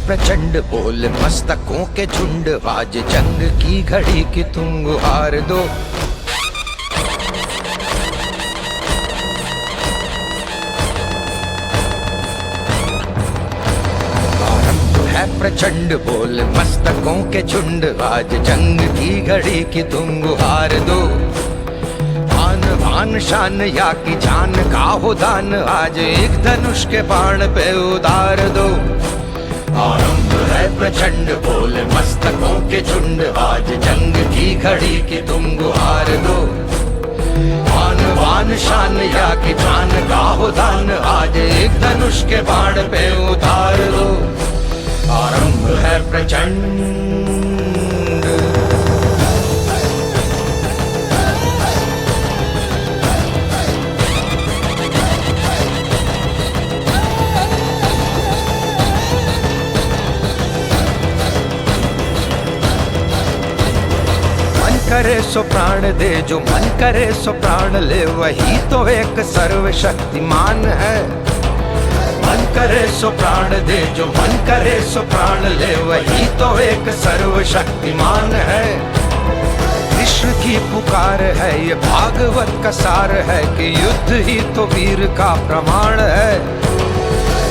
प्रचंड बोल मस्तकों के झुंड, आज जंग की घड़ी की तुम गुहार दो। आरंभ है प्रचंड बोल मस्तकों के झुंड, आज जंग की घड़ी की तुम गुहार दो। भान शान या की जान का हो दान, आज एक धनुष के बाण पे उतार दो। आरंभ है प्रचंड बोल मस्तकों के झुंड, आज जंग की घड़ी की तुम गुहार दो। भान शान या की जान का हो दान, आज एक धनुष के बाण पे उतार दो। आरंभ है प्रचंड। करे सो प्राण दे, जो मन करे सो प्राण ले, वही तो एक सर्वशक्तिमान है। मन करे सो प्राण दे, जो मन करे सो प्राण ले, वही तो एक सर्वशक्तिमान है। कृष्ण की पुकार है, ये भागवत का सार है, कि युद्ध ही तो वीर का प्रमाण है।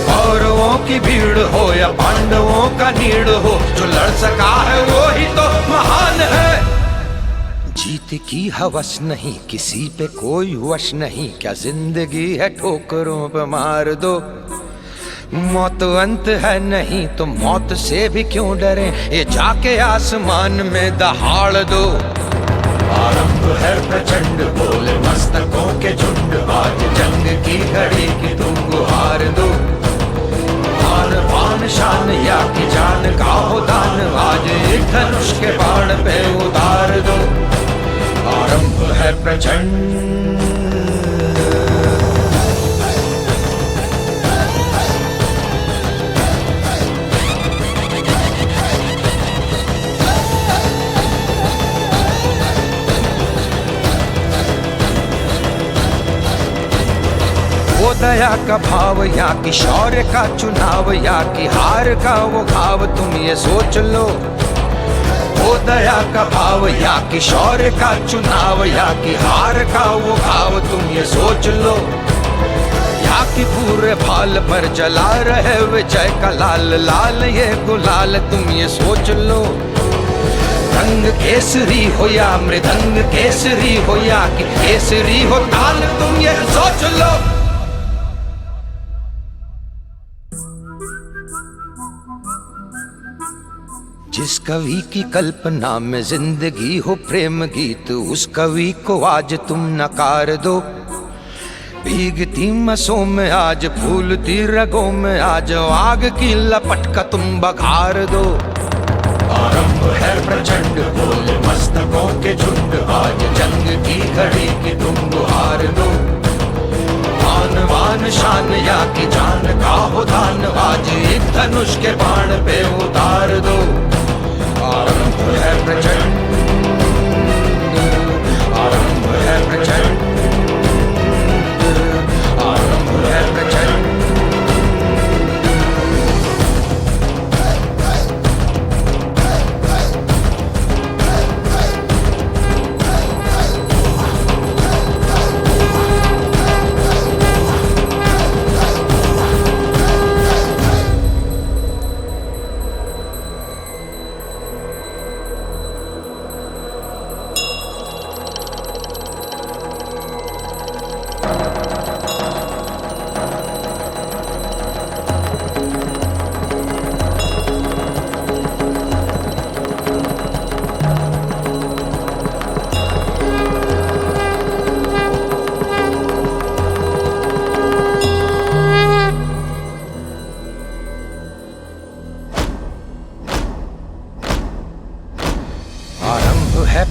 कौरवों की भीड़ हो या पांडवों का नीड़ हो, जो लड़ सका है वो ही तो महान है। जीत की हवस नहीं, किसी पे कोई वश नहीं, क्या जिंदगी है ठोकरों पे मार दो। मौत अंत है नहीं तो मौत से भी क्यों डरे, ये जाके आसमान में दहाड़ दो। आरंभ है प्रचंड बोल मस्तकों के झुंड, आज जंग की घड़ी की तुम गुहार दो। भान शान या की जान का हो दान, आज एक धनुष के बाण पे उतार दो। आरंभ है प्रचंड। वो दया का भाव या कि शौर्य का चुनाव, या कि हार का वो घाव, तुम ये सोच लो। वो दया का भाव या कि शौर्य का चुनाव, या कि हार का वो घाव, तुम ये सोच लो। या कि पूरे भाल पर जला रहे विजय का लाल लाल ये गुलाल, तुम ये सोच लो। रंग केसरी हो या मृदंग केसरी हो, या कि केसरी हो ताल, तुम ये सोच लो। जिस कवि की कल्पना में जिंदगी हो प्रेम गीत, उस कवि को आज तुम नकार दो। भीगती मसों में आज फूलती रगों में आज आग की लपट का तुम बघार दो। आरंभ है प्रचंड बोल मस्तकों के झुंड, आज जंग की घड़ी की तुम गुहार दो। भान शान या की जान का हो दान, आज एक धनुष के बाण पे उतार दो। आरंभ है प्रचंड, आरंभ है प्रचंड, आरंभ है प्रचंड।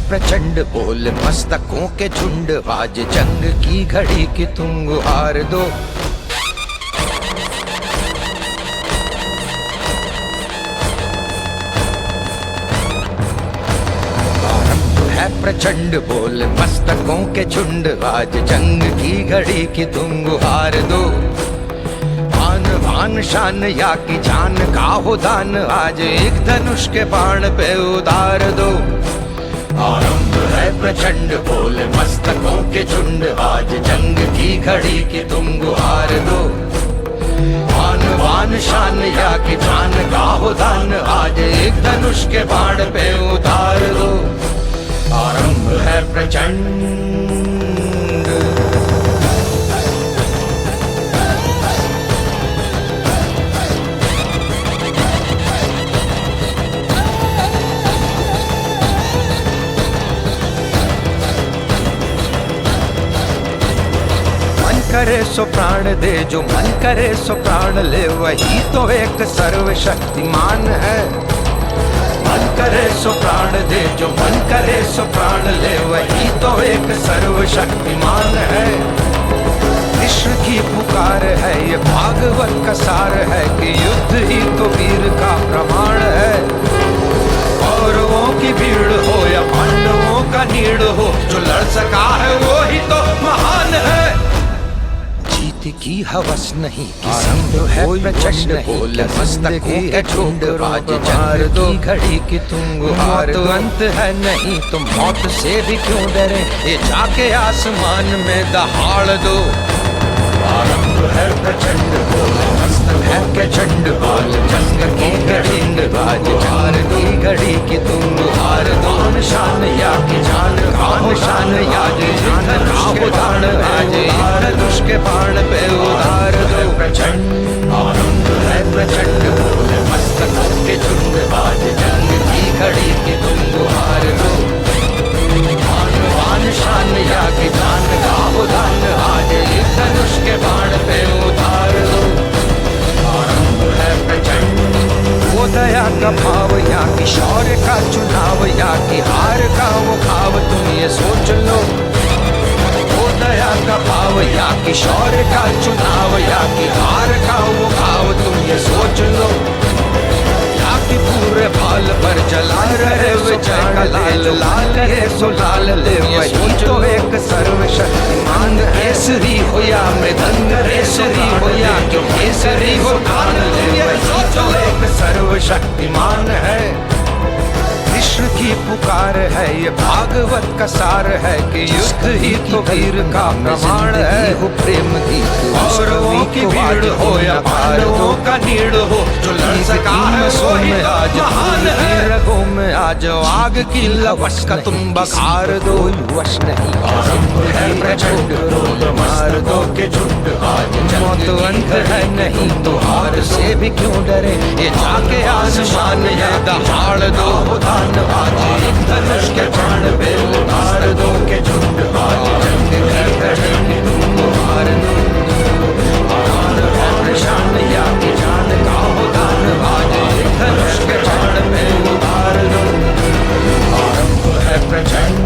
प्रचंड बोल मस्तकों के झुंड, आज जंग की घड़ी की तुम गुहार दो। आरंभ है प्रचंड बोल मस्तकों के झुंड, आज जंग की घड़ी की तुम गुहार दो। मान शान या की जान का हो दान, आज एक धनुष के बाण पे उतार दो। आरंभ है प्रचंड बोले मस्तकों के झुंड, आज जंग की घड़ी की तुम गुहार दो। मान वान शान या की जान का हो दान, आज एक धनुष के बाण पे उतार दो। आरंभ है प्रचंड। करे सो प्राण दे, जो मन करे सो प्राण ले, वही तो एक सर्वशक्तिमान है। मन करे सो प्राण दे, जो मन करे सो प्राण ले, वही तो एक सर्वशक्तिमान है। कृष्ण की पुकार है, ये भागवत का सार है कि युद्ध ही तो वीर का प्रमाण है। कौरवों की भीड़ हो या पांडवों का नीड़ हो, जो लड़ सका है वो ही तो महान है। की हवस नहीं, संग है प्रचंड बोले मस्तकों के झुंड, आज मार दो घड़ी की तुम गुहार दो। अंत है नहीं तो मौत से भी क्यों डरे, ये जाके आसमान में दहाड़ दो। आरंभ है प्रचंड बोले मस्तकों के झुंड, आज जंग की घड़ी आज मार दो घड़ी की तुम गुहार दो। शान या की जान खान शान या जान का दान, आज धनुष के बाण पे उतार दो। प्रचंड आनंद है प्रचंड बोले मस्तकों के झुंड, आज जंग की घड़ी की तुम गुहार दो। मान शान या की जान का दान, आज एक धनुष के बाण पे उतार दो। आरंभ है प्रचंड। वो दया का भाव या कि शौर्य का चुनाव, या कि हार का वो भाव तुम ये सोच लो। वो दया का भाव या कि शौर्य का चुनाव, या कि हार का वो भाव तुम ये सोच लो। या कि पूरे भाल पर जला रहे विजय का लाल, लाल है सो लाल ले, वही तो एक सर्वशक्तिमान। केसरी हो या मृदंग केसरी हो, या कि केसरी हो कान ले, वही तो एक सर्वशक्तिमान है। कृष्ण की पुकार है, ये भागवत का सार है कि युद्ध ही तो वीर का प्रमाण है। हो प्रेम गीत कौरवों की भीड़ हो या पांडवों का नीड़ हो, जो लड़ सका है वो ही आज महान है। रगों में आज आग की लपट का तुम बखार दो, वश नहीं। आरंभ है प्रचंड बोल मार दो के झुंड, आज मौत अंत है नहीं तो हार से भी क्यों डरे, ये जाके आसमान या दहाड़ दो। आज एक धनुष के बाण पे उतार दो के झुंड, आज जंग की घड़ी की तुम गुहार दो। आन शान या की जान का हो दान, आज एक धनुष के बाण पे उतार दो। आरंभ है प्रचंड।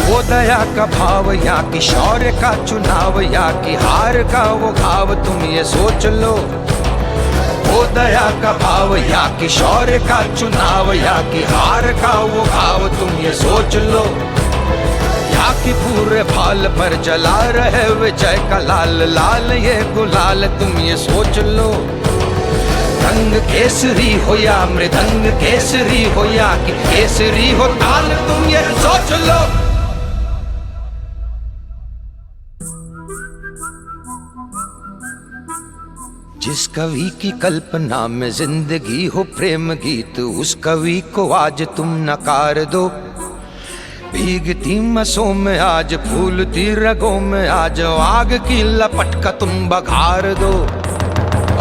वो दया का भाव या कि शौर्य का चुनाव, या कि हार का वो भाव तुम ये सोच लो। वो दया का भाव या कि शौर्य का चुनाव, या कि हार का वो भाव तुम ये सोच लो। या कि पूरे भाल पर जला रहे विजय का लाल, लाल ये गुलाल तुम ये सोच लो। रंग केसरी हो या मृदंग केसरी हो, या कि केसरी हो ताल तुम ये सोच लो। जिस कवि की कल्पना में जिंदगी हो प्रेम गीत, उस कवि को आज तुम नकार दो। भीगती मसों में आज फूलती रगों में आज आग की लपट का तुम बघार दो।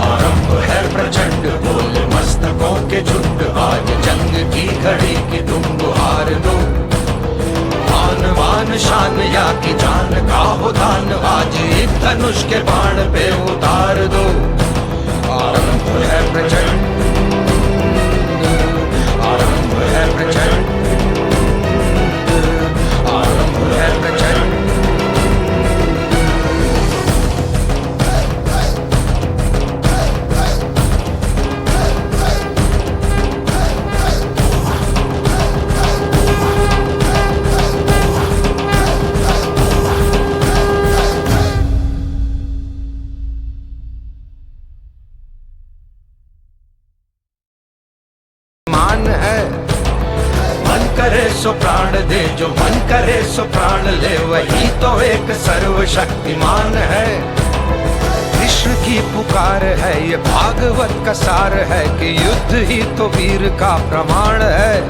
आरंभ है प्रचंड बोले मस्तकों के झुंड, आज जंग की घड़ी की तुम गुहार दो। मान वान शान या की जान का हो दान, आज एक धनुष के बाण पे उतार दो। आरंभ है प्रचंड, आरंभ है प्रचंड, आरंभ है प्रचंड। करे सो प्राण दे, जो मन करे सो प्राण ले, वही तो एक सर्वशक्तिमान है। कृष्ण की पुकार है, ये भागवत का सार है कि युद्ध ही तो वीर का प्रमाण है।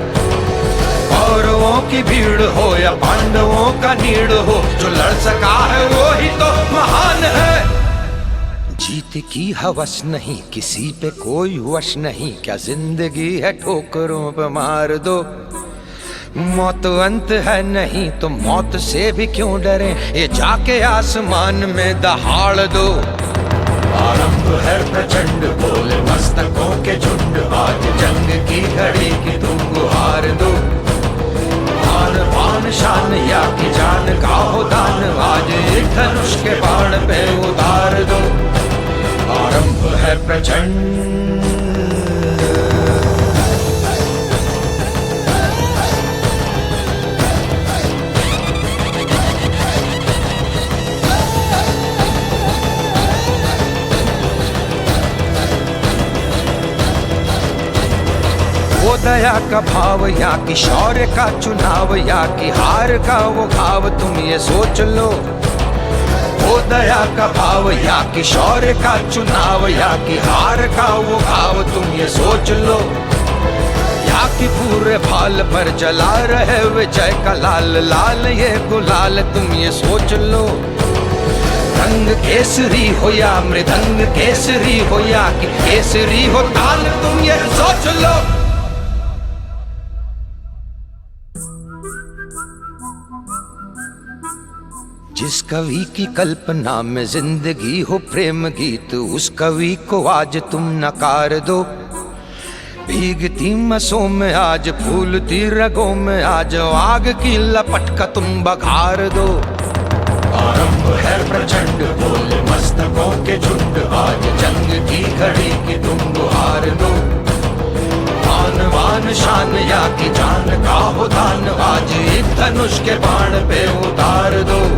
कौरवों की भीड़ हो या पांडवों का नीड़ हो, जो लड़ सका है वो ही तो महान है। जीत की हवस नहीं, किसी पे कोई वश नहीं, क्या जिंदगी है ठोकरों पे मार दो। मौत अंत है नहीं तो मौत से भी क्यों डरे, ये जाके आसमान में दहाड़ दो। आरंभ है प्रचंड, बोले मस्तकों के झुंड, आज जंग की घड़ी की तुम गुहार दो। आन बान शान या की जान का हो दान, आज एक धनुष के बाण पे उतार दो। आरंभ है प्रचंड। वो दया का भाव या कि शौर्य का चुनाव, या कि हार का वो भाव, तुम ये सोच लो। वो दया का भाव या कि शौर्य का चुनाव, या कि हार का वो भाव, तुम ये सोच लो। या कि पूरे भाल पर जला रहे विजय का लाल लाल ये गुलाल, तुम ये सोच लो। रंग केसरी हो या मृदंग केसरी हो, या कि केसरी हो ताल, तुम ये सोच लो। जिस कवि की कल्पना में जिंदगी हो प्रेम गीत, उस कवि को आज तुम नकार दो। भीगती मसों में आज, फूलती रगों में आज, आग की लपट का तुम बघार दो। आरंभ है प्रचंड, बोले मस्तकों के झुंड, आज जंग की घड़ी की तुम गुहार दो। आन बान शान या की जान का हो दान, आज एक धनुष के बाण पे उतार दो।